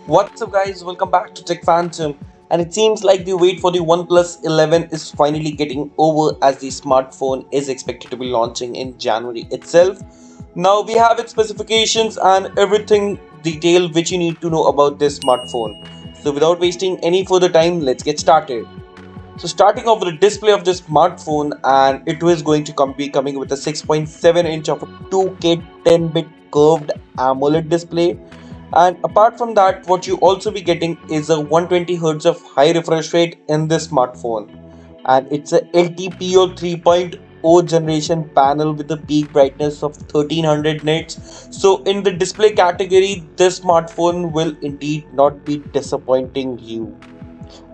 What's up, guys? Welcome back to Tech Phantom. And it seems like the wait for the OnePlus 11 is finally getting over as the smartphone is expected to be launching in January itself. Now we have its specifications and everything detailed which you need to know about this smartphone. So without wasting any further time, let's get started. So starting off with the display of this smartphone, and it was going to be coming with a 6.7 inch of a 2K 10-bit curved AMOLED display. And apart from that, what you also be getting is a 120 Hz of high refresh rate in this smartphone, and it's a LTPO 3.0 generation panel with a peak brightness of 1300 nits. So in the display category, this smartphone will indeed not be disappointing you.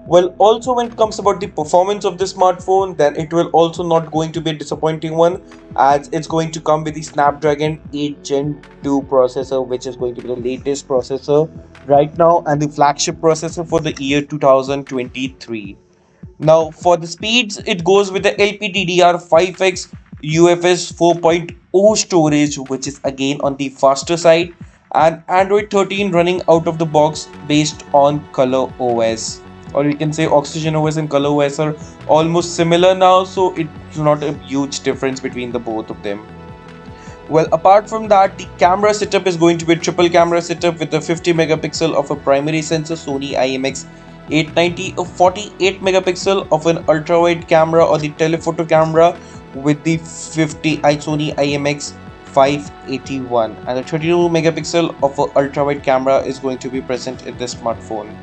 Well, also when it comes about the performance of the smartphone, then it will also not going to be a disappointing one, as it's going to come with the Snapdragon 8 Gen 2 processor, which is going to be the latest processor right now and the flagship processor for the year 2023. Now, for the speeds, it goes with the LPDDR5X UFS 4.0 storage, which is again on the faster side, and Android 13 running out of the box based on Color OS. Or we can say Oxygen OS and Color OS are almost similar now, so it's not a huge difference between the both of them. Well, apart from that, the camera setup is going to be a triple camera setup with a 50 megapixel of a primary sensor Sony IMX 890, a 48 megapixel of an ultra wide camera or the telephoto camera with the 50 Sony IMX 581, and a 32 megapixel of a ultra wide camera is going to be present in this smartphone.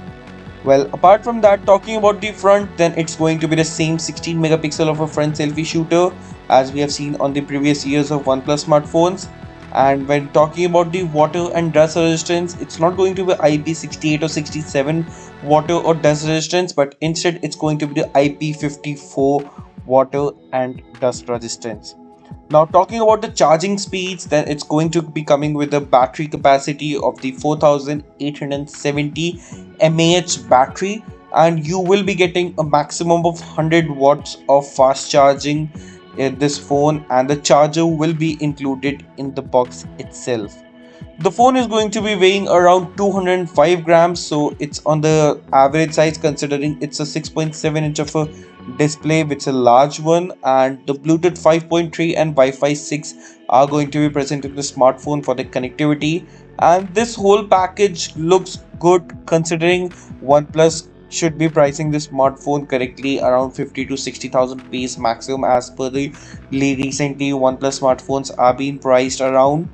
Well, apart from that, talking about the front, then it's going to be the same 16 megapixel of a front selfie shooter as we have seen on the previous years of OnePlus smartphones. And when talking about the water and dust resistance, it's not going to be IP68 or 67 water or dust resistance, but instead it's going to be the IP54 water and dust resistance. Now, talking about the charging speeds, then it's going to be coming with a battery capacity of the 4870 mAh battery, and you will be getting a maximum of 100 watts of fast charging in this phone, and the charger will be included in the box itself. The phone is going to be weighing around 205 grams, so it's on the average size considering it's a 6.7 inch of a display, which is a large one, and the Bluetooth 5.3 and Wi-Fi 6 are going to be present in the smartphone for the connectivity. And this whole package looks good considering OnePlus should be pricing this smartphone correctly around 50 to 60,000 rupees maximum, as per the recently OnePlus smartphones are being priced around.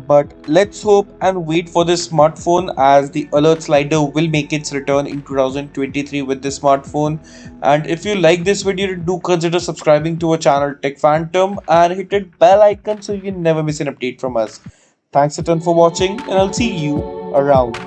But let's hope and wait for this smartphone, as the alert slider will make its return in 2023 with this smartphone. And if you like this video, do consider subscribing to our channel Tech Phantom and hit that bell icon so you can never miss an update from us. Thanks a ton for watching, and I'll see you around.